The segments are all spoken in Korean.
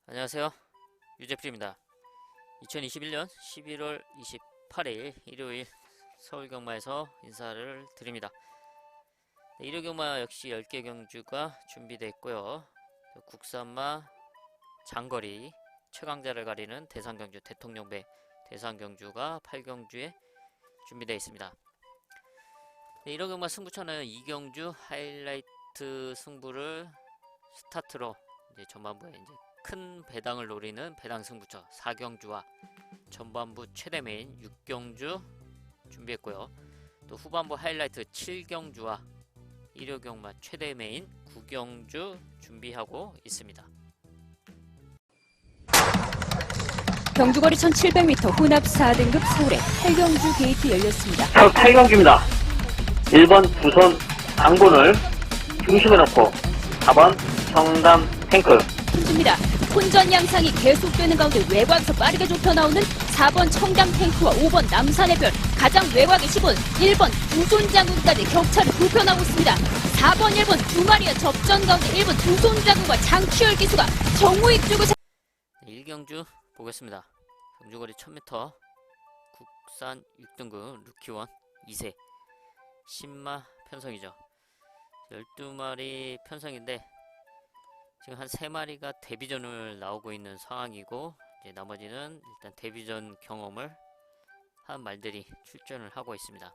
안녕하세요. 유재필입니다. 2021년 11월 28일 일요일 서울경마에서 인사를 드립니다. 네, 일요경마 역시 10개 경주가 준비되어 있고요. 국산마 장거리 최강자를 가리는 대상경주 대통령배 대상경주가 8경주에 준비되어 있습니다. 네, 일요경마 승부처는 2경주 하이라이트 승부를 스타트로 이제 전반부에 이제 큰 배당을 노리는 배당 승부처 4경주와 전반부 최대 메인 6경주 준비했고요. 또 후반부 하이라이트 7경주와 일요경마 최대 메인 9경주 준비하고 있습니다. 경주거리 1700m 혼합 4등급 서울의 8경주 게이트 열렸습니다. 첫 8경기입니다. 1번 부선 앙본을 중심에 놓고 4번 청담 탱크 혼주입니다. 혼전 양상이 계속되는 가운데 외곽에서 빠르게 좁혀 나오는 4번 청담 탱크와 5번 남산의 별, 가장 외곽의 10번 1번 두손장군까지 격차를 좁혀나오고 있습니다. 4번 1번 두 마리의 접전 가운데 1번 두손장군과 장치열 기수가 정우익 주고 1경주 보겠습니다. 경주거리 1000m 국산 6등급 루키원 2세 신마 편성이죠. 12마리 편성인데 지금 한 3마리가 데뷔전을 나오고 있는 상황이고, 이제 나머지는 일단 데뷔전 경험을 한 말들이 출전을 하고 있습니다.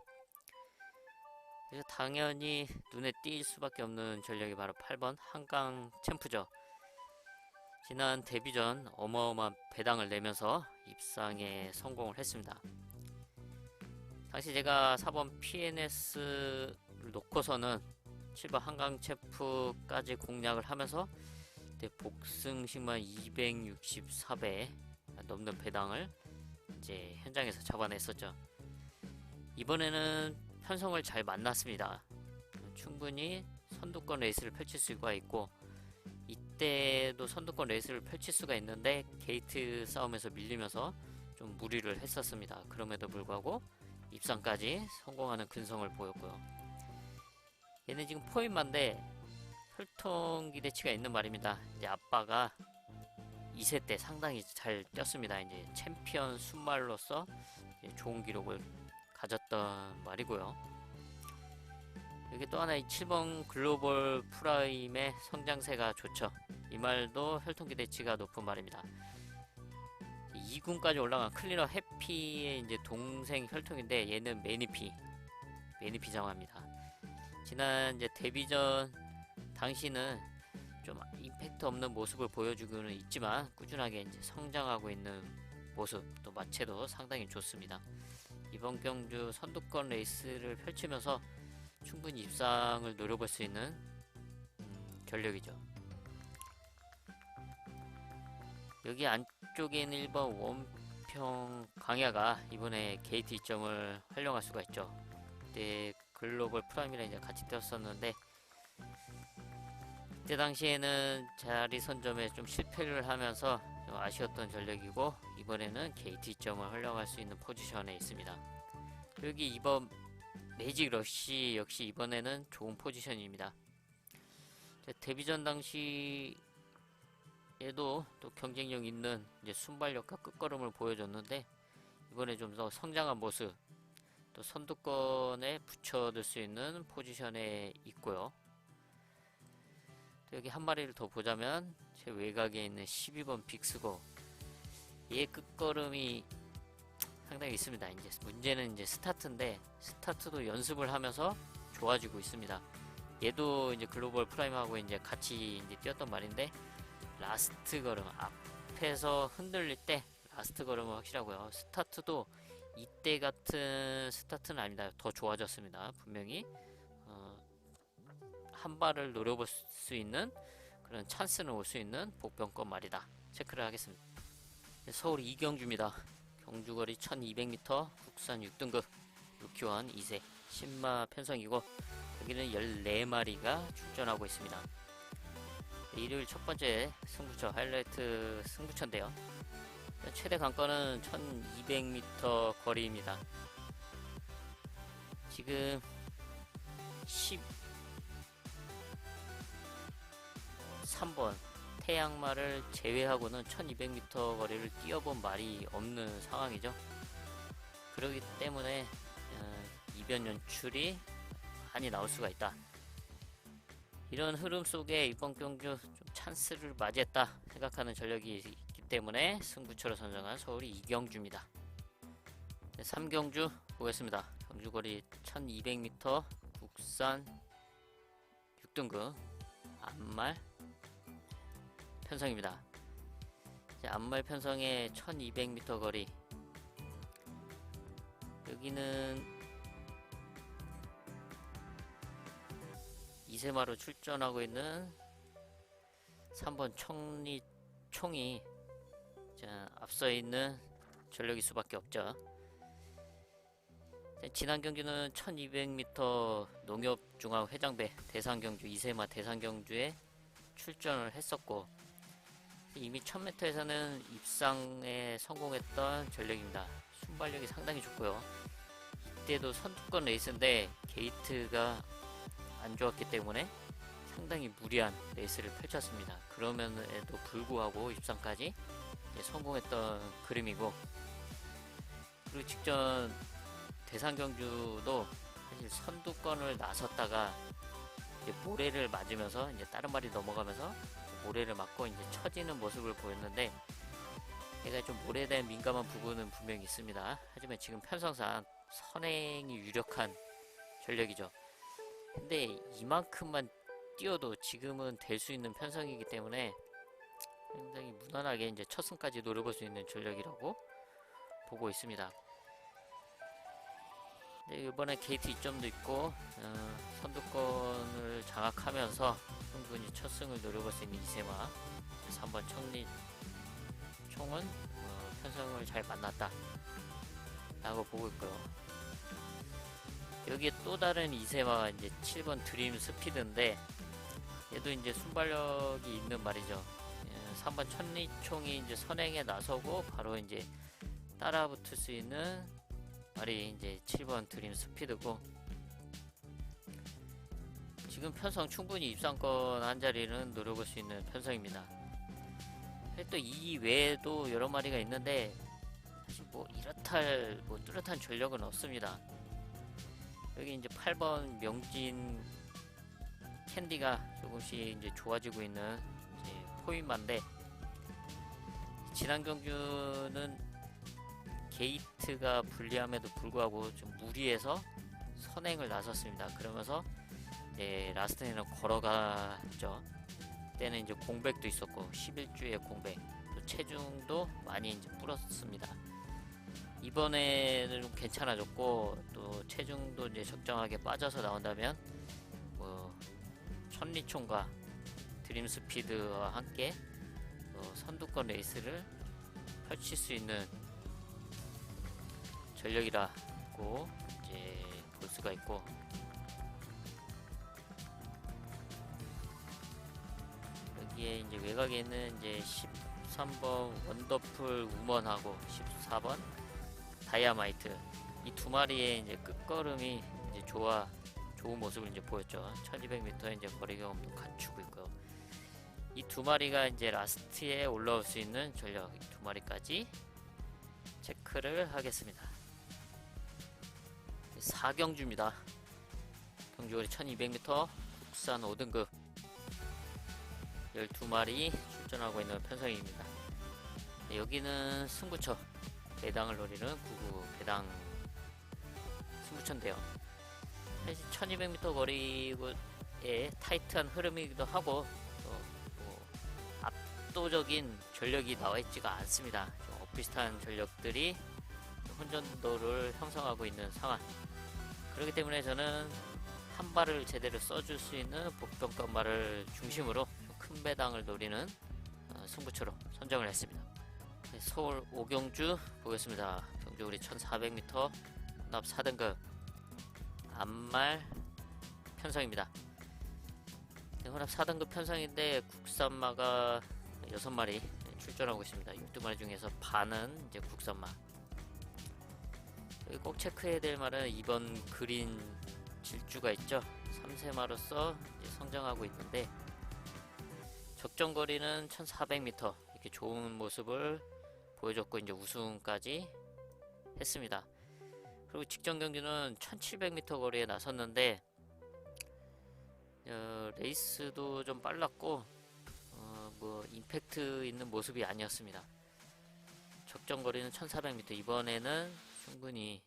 그래서 당연히 눈에 띌 수밖에 없는 전력이 바로 8번 한강 챔프죠. 지난 데뷔전 어마어마한 배당을 내면서 입상에 성공을 했습니다. 당시 제가 4번 PNS를 놓고서는 7번 한강 챔프까지 공략을 하면서 복승식만 264배 넘는 배당을 이제 현장에서 잡아냈었죠. 이번에는 편성을 잘 만났습니다. 충분히 선두권 레이스를 펼칠 수가 있고, 이때도 선두권 레이스를 펼칠 수가 있는데 게이트 싸움에서 밀리면서 좀 무리를 했었습니다. 그럼에도 불구하고 입상까지 성공하는 근성을 보였고요. 얘는 지금 포인마인데 혈통 기대치가 있는 말입니다. 이제 아빠가 2세 때 상당히 잘 뛰었습니다. 이제 챔피언 순말로서 좋은 기록을 가졌던 말이고요. 여기 또 하나 7번 글로벌 프라임의 성장세가 좋죠. 이 말도 혈통 기대치가 높은 말입니다. 2군까지 올라간 클리너 해피의 이제 동생 혈통인데 얘는 매니피 장화입니다. 지난 이제 데뷔전 당시는 좀 임팩트 없는 모습을 보여주고는 있지만 꾸준하게 이제 성장하고 있는 모습, 또 마체도 상당히 좋습니다. 이번 경주 선두권 레이스를 펼치면서 충분히 입상을 노려볼 수 있는 전력이죠. 여기 안쪽에 있는 1번 원평 강야가 이번에 게이트 2점을 활용할 수가 있죠. 그때 글로벌 프라임이랑 이제 같이 뛰었었는데 그때 당시에는 자리 선점에 좀 실패를 하면서 좀 아쉬웠던 전력이고, 이번에는 게이트 2점을 활용할 수 있는 포지션에 있습니다. 여기 2번 매직 러쉬 역시 이번에는 좋은 포지션입니다. 데뷔전 당시에도 또 경쟁력 있는 이제 순발력과 끝걸음을 보여줬는데, 이번에 좀 더 성장한 모습, 또 선두권에 붙여둘 수 있는 포지션에 있고요. 여기 한 마리를 더 보자면 제 외곽에 있는 12번 빅스고, 얘 끝걸음이 상당히 있습니다. 이제 문제는 이제 스타트인데, 스타트도 연습을 하면서 좋아지고 있습니다. 얘도 이제 글로벌 프라임하고 이제 같이 이제 뛰었던 말인데, 라스트 걸음 앞에서 흔들릴 때 라스트 걸음은 확실하고요. 스타트도 이때 같은 스타트는 아닙니다. 더 좋아졌습니다. 분명히 한 발을 노려볼 수 있는 그런 찬스는 올 수 있는 복병권 말이다. 체크를 하겠습니다. 서울 이경주입니다. 경주거리 1200m 국산 6등급 루키원 2세 신마 편성이고, 여기는 14마리가 출전하고 있습니다. 일요일 첫 번째 승부처 하이라이트 승부처인데요. 최대 강권은 1200m 거리입니다. 지금 13번 태양말을 제외하고는 1200m 거리를 뛰어본 말이 없는 상황이죠. 그렇기 때문에 이변 연출이 많이 나올 수가 있다. 이런 흐름 속에 이번 경주 좀 찬스를 맞이했다 생각하는 전력이 있기 때문에 승부처로 선정한 서울이 이경주입니다. 3경주 보겠습니다. 경주거리 1200m 국산 6등급 앞말 편성입니다. 앞말 편성의 1200m 거리, 여기는 이세마로 출전하고 있는 3번 총이 앞서 있는 전력일 수밖에 없죠. 지난 경주는 1200m 농협중앙회장배 대상경주 이세마 대상경주에 출전을 했었고, 이미 1000m에서는 입상에 성공했던 전력입니다. 순발력이 상당히 좋고요. 이때도 선두권 레이스인데 게이트가 안 좋았기 때문에 상당히 무리한 레이스를 펼쳤습니다. 그럼에도 불구하고 입상까지 성공했던 그림이고, 그리고 직전 대상경주도 사실 선두권을 나섰다가 이제 모래를 맞으면서 이제 다른 말이 넘어가면서 모래를 맞고 이제 처지는 모습을 보였는데, 얘가 좀 모래에 대한 민감한 부분은 분명히 있습니다. 하지만 지금 편성상 선행이 유력한 전력이죠. 근데 이만큼만 뛰어도 지금은 될 수 있는 편성이기 때문에 굉장히 무난하게 이제 첫 승까지 노려볼 수 있는 전력이라고 보고 있습니다. 네, 이번에 게이트 2점도 있고 선두권을 장악하면서 충분히 첫 승을 노려볼 수 있는 이세마 3번 총은 편성을 잘 만났다 라고 보고 있고요. 여기에 또 다른 이세마가 이제 7번 드림 스피드인데, 얘도 이제 순발력이 있는 말이죠. 3번 천리총이 이제 선행에 나서고 바로 이제 따라 붙을 수 있는 말이 이제 7번 드림 스피드고, 지금 편성 충분히 입상권 한 자리는 노려볼 수 있는 편성입니다. 또 이 외에도 여러 마리가 있는데 사실 뭐 이렇다 뭐 뚜렷한 전력은 없습니다. 여기 이제 8번 명진 캔디가 조금씩 이제 좋아지고 있는 이제 포인마인데, 지난 경주는 게이트가 불리함에도 불구하고 좀 무리해서 선행을 나섰습니다. 그러면서 이제 라스트에는 걸어갔죠. 때는 이제 공백도 있었고 11주의 공백, 또 체중도 많이 이제 불었습니다. 이번에는 좀 괜찮아졌고, 또 체중도 이제 적정하게 빠져서 나온다면 뭐 천리총과 드림 스피드와 함께 선두권 레이스를 펼칠 수 있는 전력이라고 이제 볼 수가 있고, 여기에 이제 외곽에 있는 이제 13번 원더풀 우먼하고 14번 다이아마이트, 이 두 마리의 이제 끝걸음이 이제 좋은 모습을 이제 보였죠. 1200m 이제 거리 경험도 갖추고 있고요. 이 두 마리가 이제 라스트에 올라올 수 있는 전력, 이 두 마리까지 체크를 하겠습니다. 4경주입니다. 경주거리 1200m 국산 5등급 12마리 출전하고 있는 편성입니다. 네, 여기는 승부처 배당을 노리는 99 배당 승부처인데요. 사실 1200m 거리에 타이트한 흐름이기도 하고, 뭐 압도적인 전력이 나와 있지가 않습니다. 좀 비슷한 전력들이 혼전도를 형성하고 있는 상황. 그렇기 때문에 저는 한 발을 제대로 써줄 수 있는 복병권 말을 중심으로 큰 배당을 노리는 승부처로 선정을 했습니다. 네, 서울 5경주 보겠습니다. 경주거리 1400m 혼합 4등급 앞말 편성입니다. 네, 혼합 4등급 편성인데 국산마가 6마리 출전하고 있습니다. 12마리 중에서 반은 이제 국산마. 여기 꼭 체크해야 될 말은 이번 그린 질주가 있죠. 3세마로서 성장하고 있는데, 적정거리는 1400m 이렇게 좋은 모습을 보여줬고 이제 우승까지 했습니다. 그리고 직전 경기는 1700m 거리에 나섰는데 레이스도 좀 빨랐고 뭐 임팩트 있는 모습이 아니었습니다. 적정 거리는 1400m, 이번에는 충분히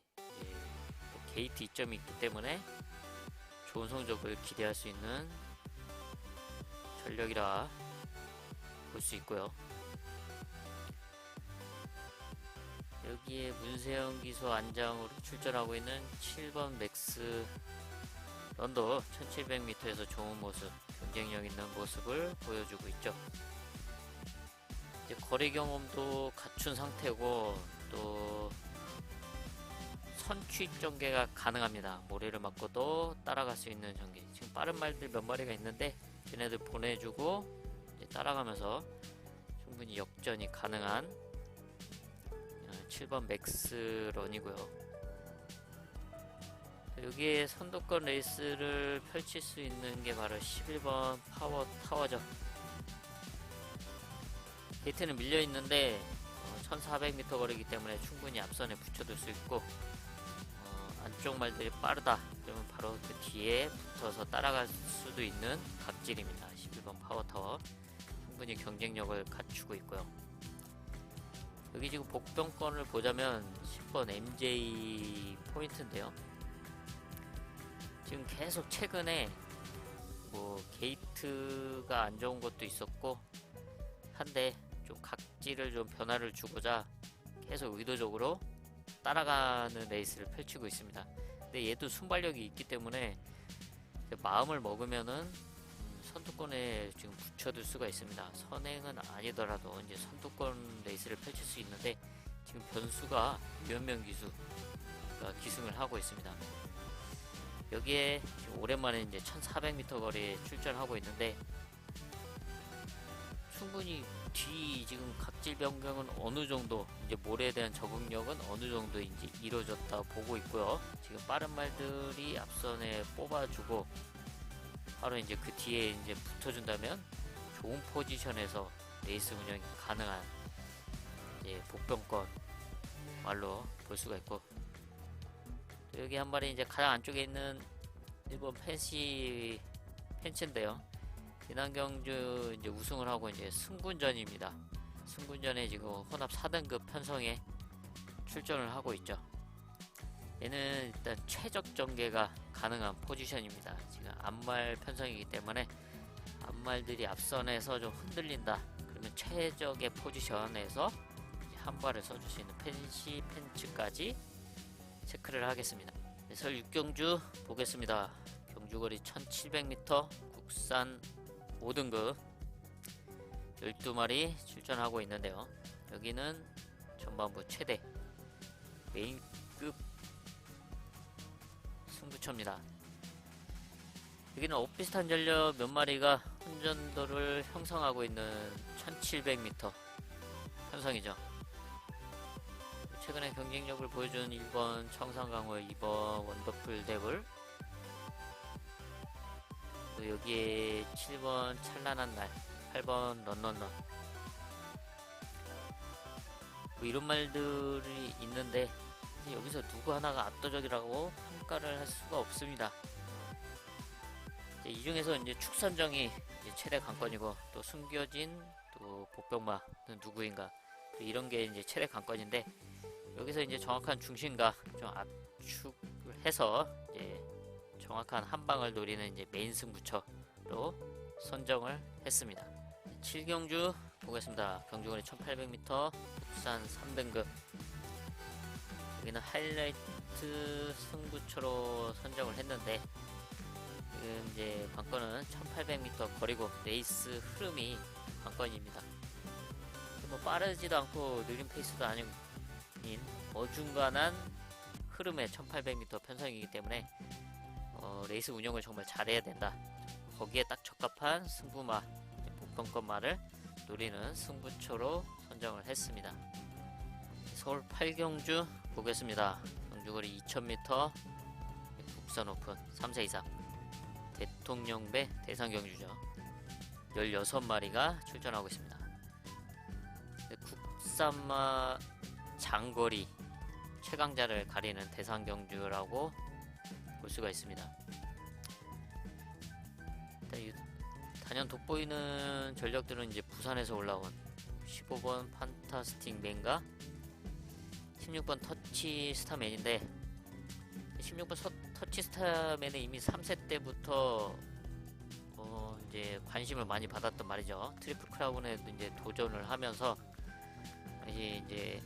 게이트 이점이 있기 때문에 좋은 성적을 기대할 수 있는 전력이라 볼 수 있고요. 여기에 문세영 기수 안장으로 출전하고 있는 7번 맥스 런도 1700m에서 좋은 모습, 경쟁력 있는 모습을 보여주고 있죠. 이제 거리 경험도 갖춘 상태고 또 선취 전개가 가능합니다. 모래를 맞고도 따라갈 수 있는 전개. 지금 빠른 말들 몇 마리가 있는데 걔네들 보내주고 이제 따라가면서 충분히 역전이 가능한 7번 맥스 런이고요. 여기에 선두권 레이스를 펼칠 수 있는 게 바로 11번 파워 타워죠. 게이트는 밀려 있는데 1400m 거리이기 때문에 충분히 앞선에 붙여둘 수 있고 안쪽 말들이 빠르다 그러면 바로 그 뒤에 붙어서 따라갈 수도 있는 각질입니다. 11번 파워 타워 충분히 경쟁력을 갖추고 있고요. 여기 지금 복병권을 보자면 10번 MJ 포인트인데요. 지금 계속 최근에 뭐 게이트가 안 좋은 것도 있었고 한데 좀 각질을 좀 변화를 주고자 계속 의도적으로 따라가는 레이스를 펼치고 있습니다. 근데 얘도 순발력이 있기 때문에 마음을 먹으면은 선두권에 지금 붙여둘 수가 있습니다. 선행은 아니더라도 이제 선두권 레이스를 펼칠 수 있는데 지금 변수가 유현명 기수가 기승을 하고 있습니다. 여기에 지금 오랜만에 이제 1400m 거리에 출전하고 있는데 충분히 뒤 지금 각질 변경은 어느 정도 이제 모래에 대한 적응력은 어느 정도 이제 이루어졌다 보고 있고요. 지금 빠른 말들이 앞선에 뽑아주고 바로 이제 그 뒤에 이제 붙어준다면 좋은 포지션에서 레이스 운영이 가능한 이제 복병권 말로 볼 수가 있고 여기 한 마리 이제 가장 안쪽에 있는 일본 펜치인데요. 인왕경주 이제 우승을 하고 이제 승군전입니다. 승군전에 지금 혼합 4등급 편성에 출전을 하고 있죠. 얘는 일단 최적 전개가 가능한 포지션입니다. 지금 앞말 편성이기 때문에 앞말들이 앞선에서 좀 흔들린다. 그러면 최적의 포지션에서 한 발을 써줄 수 있는 펜치까지 체크를 하겠습니다. 설 6경주 보겠습니다. 경주거리 1700m 국산 5등급 12마리 출전하고 있는데요. 여기는 전반부 최대 메인급 승부처입니다. 여기는 엇비슷한 전력 몇 마리가 혼전도를 형성하고 있는 1700m 편성이죠. 최근에 경쟁력을 보여준 1번 청산강호, 2번 원더풀 데블, 또 여기에 7번 찬란한 날, 8번 런런런 뭐 이런 말들이 있는데 여기서 누구 하나가 압도적이라고 평가를 할 수가 없습니다. 이 중에서 이제 축선정이 이제 최대 관건이고 또 숨겨진 또 복병마는 누구인가 이런 게 이제 최대 관건인데 여기서 이제 정확한 중심과 좀 압축을 해서 이제 정확한 한 방을 노리는 이제 메인 승부처로 선정을 했습니다. 7경주 보겠습니다. 경주거리 1800m 국산 3등급 여기는 하이라이트 승부처로 선정을 했는데 지금 이제 관건은 1800m 거리고 레이스 흐름이 관건입니다. 뭐 빠르지도 않고 느린 페이스도 아닌 어중간한 흐름의 1800m 편성이기 때문에 레이스 운영을 정말 잘해야 된다. 거기에 딱 적합한 승부마, 복병권마를 노리는 승부처로 선정을 했습니다. 서울 8경주 보겠습니다. 경주거리 2000m 국산 오픈 3세 이상 대통령배 대상 경주죠. 16마리가 출전하고 있습니다. 국산마 장거리 최강자를 가리는 대상경주라고 볼 수가 있습니다. 단연 돋보이는 전력들은 이제 부산에서 올라온 15번 판타스틱 맨과 16번 터치 스타맨인데, 16번 터치 스타맨은 이미 3세 때부터 이제 관심을 많이 받았던 말이죠. 트리플 크라운에도 이제 도전을 하면서 이제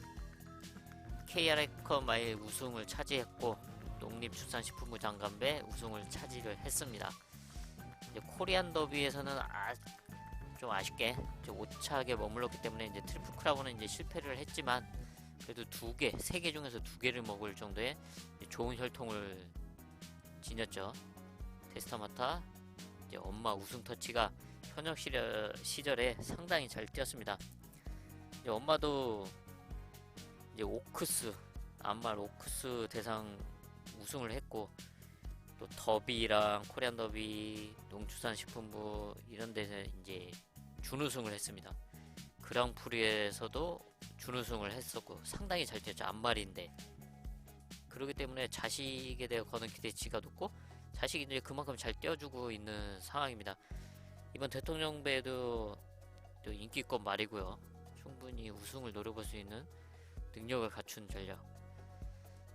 KRX 마일 우승을 차지했고, 농림축산식품부 장관배 우승을 차지를 했습니다. 이제 코리안 더비에서는 좀 아쉽게 5차하게 머물렀기 때문에 이제 트리플 크라운은 이제 실패를 했지만, 그래도 3개 중에서 2개를 먹을 정도의 좋은 혈통을 지녔죠. 데스타마타 이제 엄마 우승 터치가 현역 시절에 상당히 잘 뛰었습니다. 이제 엄마도 이제 오크스, 암말 오크스 대상 우승을 했고, 또 더비랑 코리안 더비, 농축산식품부 이런 데서 이제 준우승을 했습니다. 그랑프리에서도 준우승을 했었고 상당히 잘 뛰었죠. 암말인데. 그렇기 때문에 자식에 대해 거는 기대치가 높고, 자식이 이제 그만큼 잘 뛰어주고 있는 상황입니다. 이번 대통령배도 또 인기권 말이고요. 충분히 우승을 노려볼 수 있는 능력을 갖춘 전력.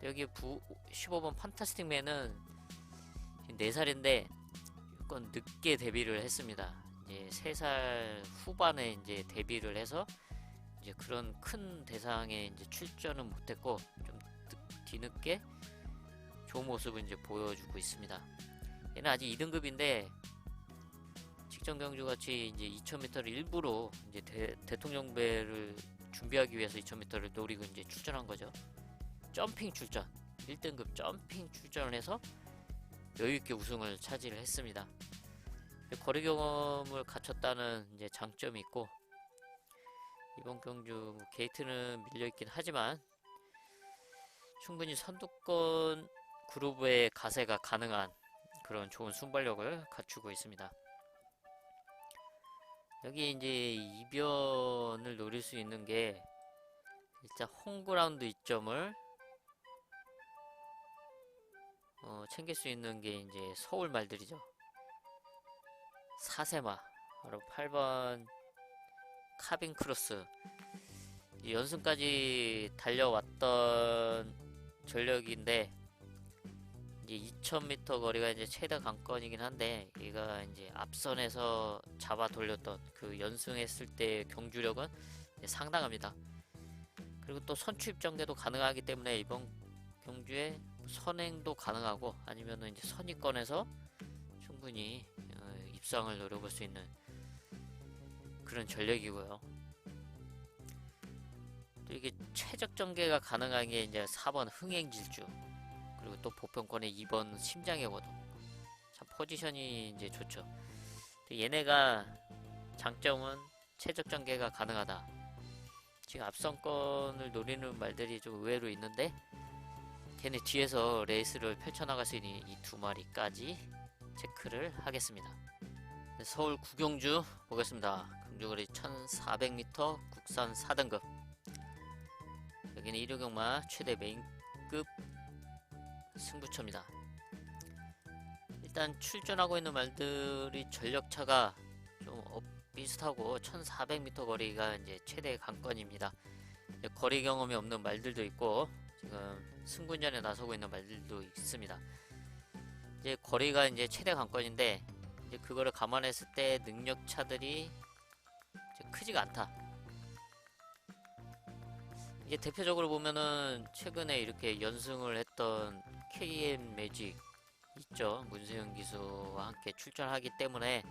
여기 15번 판타스틱 맨은 4살인데 조금 늦게 데뷔를 했습니다. 이제 3살 후반에 이제 데뷔를 해서 이제 그런 큰 대상에 이제 출전은 못했고, 좀 뒤늦게 좋은 모습을 이제 보여주고 있습니다. 얘는 아직 2등급인데 직전 경주 같이 이제 2000m를 일부러 이제 대통령배를 준비하기 위해서 2000m를 노리고 이제 출전한 거죠. 점핑 출전, 1등급 점핑 출전을 해서 여유있게 우승을 차지를 했습니다. 거리 경험을 갖췄다는 이제 장점이 있고, 이번 경주 게이트는 밀려있긴 하지만 충분히 선두권 그룹의 가세가 가능한 그런 좋은 순발력을 갖추고 있습니다. 여기 이제 이변을 노릴 수 있는 게, 일단 홈그라운드 이점을 챙길 수 있는 게 이제 서울 말들이죠. 사세마, 바로 8번 카빈 크로스. 연승까지 달려왔던 전력인데, 이제 2000m 거리가 이제 최대 관건이긴 한데, 얘가 이제 앞선에서 잡아 돌렸던 그 연승했을 때 경주력은 상당합니다. 그리고 또 선취 입정대도 가능하기 때문에 이번 경주에 선행도 가능하고, 아니면은 이제 선의권에서 충분히 입상을 노려볼 수 있는 그런 전력이고요. 또 이게 최적 전개가 가능한 게 이제 4번 흥행질주, 그리고 또 보편권의 2번 심장의 거동. 참 포지션이 이제 좋죠. 얘네가 장점은 최적 전개가 가능하다. 지금 앞선권을 노리는 말들이 좀 의외로 있는데, 걔네 뒤에서 레이스를 펼쳐나갈 수 있는 이 2마리까지 체크를 하겠습니다. 서울 구경주 보겠습니다. 경주거리 1400m 국산 4등급. 여기는 1호경마 최대 메인급 승부처입니다. 일단 출전하고 있는 말들이 전력차가 좀 비슷하고 1400m 거리가 이제 최대 관건입니다. 거리 경험이 없는 말들도 있고, 지금 승군전에 나서고 있는 말들도 있습니다. 이제 거리가 이제 최대 관건인데, 이제 그거를 감안했을 때 능력차들이 이제 크지가 않다. 이제 대표적으로 보면은 최근에 이렇게 연승을 했던 KM 매직 있죠. 문세영 기수와 함께 출전하기 때문에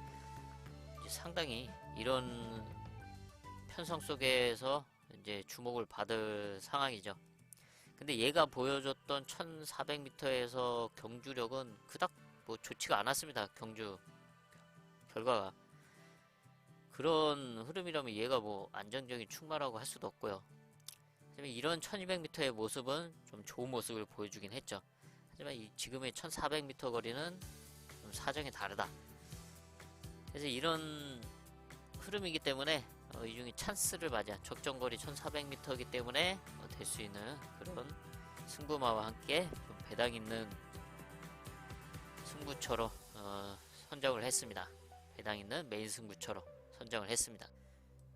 이제 상당히 이런 편성 속에서 이제 주목을 받을 상황이죠. 근데 얘가 보여줬던 1400m에서 경주력은 그닥 뭐 좋지가 않았습니다. 경주 결과가. 그런 흐름이라면 얘가 뭐 안정적인 충마라고 할 수도 없고요. 하지만 이런 1200m의 모습은 좀 좋은 모습을 보여주긴 했죠. 하지만 지금의 1400m 거리는 좀 사정이 다르다. 그래서 이런 흐름이기 때문에 이 중에 찬스를 맞이한 적정거리 1400m이기 때문에 될 수 있는 그런 승부마와 함께 좀 배당 있는 승부처로 선정을 했습니다. 배당 있는 메인 승부처로 선정을 했습니다.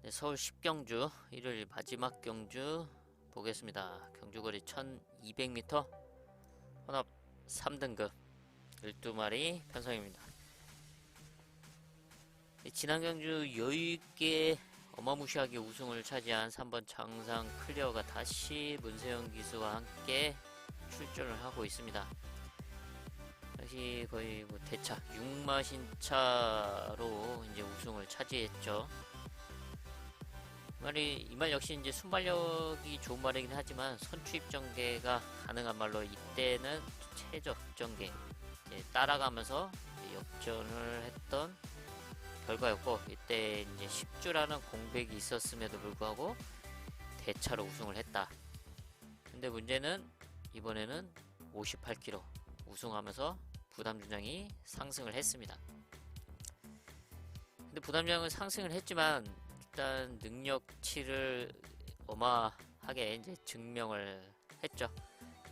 네, 서울 10경주 일요일 마지막 경주 보겠습니다. 경주거리 1200m 혼합 3등급 12마리 편성입니다. 지난 경주 여유있게 어마무시하게 우승을 차지한 3번 장상 클리어가 다시 문세영 기수와 함께 출전을 하고 있습니다. 다시 거의 뭐 대차 6마신차로 이제 우승을 차지했죠. 이 말 역시 이제 순발력이 좋은 말이긴 하지만 선취입 전개가 가능한 말로 이때는 최저 전개 따라가면서 역전을 했던 결과였고, 이때 이제 10주라는 공백이 있었음에도 불구하고 대차로 우승을 했다. 근데 문제는 이번에는 58km 우승하면서 부담준장이 상승을 했습니다. 근데 부담준장은 상승을 했지만 일단 능력치를 어마하게 이제 증명을 했죠.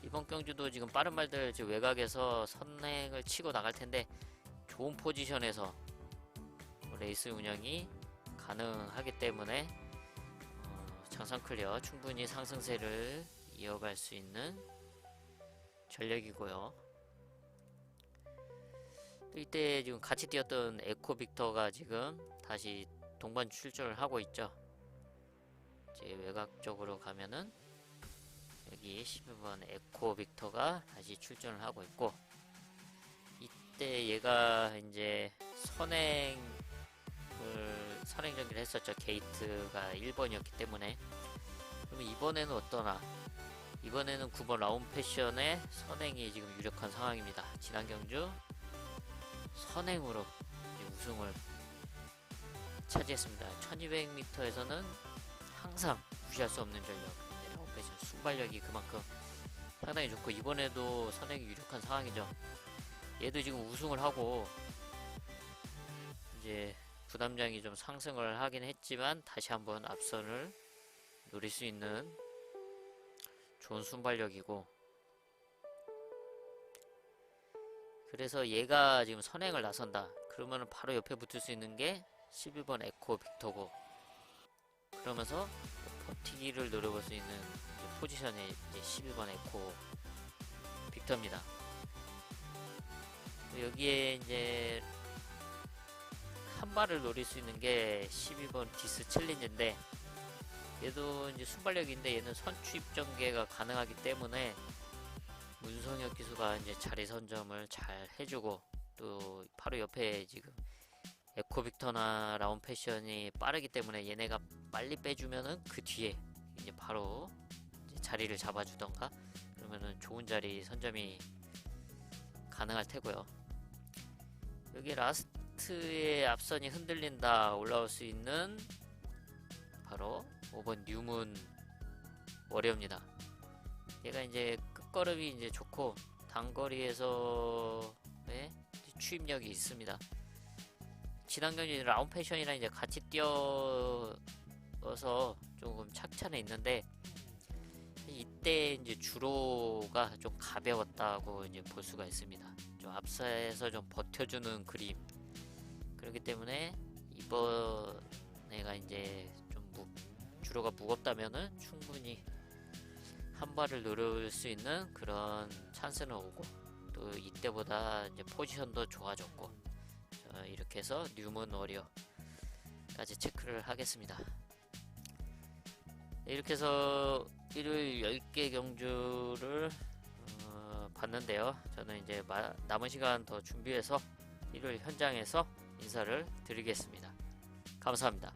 이번 경주도 지금 빠른 말들 지금 외곽에서 선행을 치고 나갈 텐데 좋은 포지션에서 레이스 운영이 가능하기 때문에 장상 클리어 충분히 상승세를 이어갈 수 있는 전력이고요. 또 이때 지금 같이 뛰었던 에코 빅터가 지금 다시 동반 출전을 하고 있죠. 이제 외곽 쪽으로 가면은 여기 12번 에코 빅터가 다시 출전을 하고 있고, 이때 얘가 이제 선행 전기를 했었죠. 게이트가 1번이었기 때문에. 그러면 이번에는 어떠나? 이번에는 9번 라운 패션의 선행이 지금 유력한 상황입니다. 지난 경주 선행으로 우승을 차지했습니다. 1200m에서는 항상 무시할 수 없는 전력. 라운 패션 순발력이 그만큼 상당히 좋고, 이번에도 선행이 유력한 상황이죠. 얘도 지금 우승을 하고 이제 부담장이 좀 상승을 하긴 했지만 다시 한번 앞선을 노릴 수 있는 좋은 순발력이고, 그래서 얘가 지금 선행을 나선다 그러면 바로 옆에 붙을 수 있는 게 12번 에코 빅터고, 그러면서 버티기를 노려볼 수 있는 포지션의 이제 12번 에코 빅터입니다. 여기에 이제 한 발을 노릴 수 있는 게 12번 디스 챌린저인데, 얘도 이제 순발력인데 얘는 선취입 전개가 가능하기 때문에 문성혁 기수가 이제 자리 선점을 잘 해주고, 또 바로 옆에 지금 에코 빅터나 라운 패션이 빠르기 때문에 얘네가 빨리 빼주면은 그 뒤에 이제 바로 이제 자리를 잡아주던가 그러면은 좋은 자리 선점이 가능할 테고요. 여기 라스트의 앞선이 흔들린다 올라올 수 있는 바로 5번 뉴문 워리어입니다. 얘가 이제 끝걸음이 이제 좋고 단거리에서의 추임력이 있습니다. 지난 경기 라운 패션이랑 이제 같이 뛰어서 조금 착찬해 있는데, 이때 이제 주로가 좀 가벼웠다고 이제 볼 수가 있습니다. 좀 앞서서 좀 버텨주는 그림. 그렇기 때문에 이번에가 이제 좀 주로가 무겁다면은 충분히 한 발을 노릴 수 있는 그런 찬스는 오고, 또 이때보다 이제 포지션도 좋아졌고, 이렇게 해서 뉴문 워리어까지 체크를 하겠습니다. 이렇게 해서 일요일 10개 경주를 봤는데요. 저는 이제 남은 시간 더 준비해서 일요일 현장에서 인사를 드리겠습니다. 감사합니다.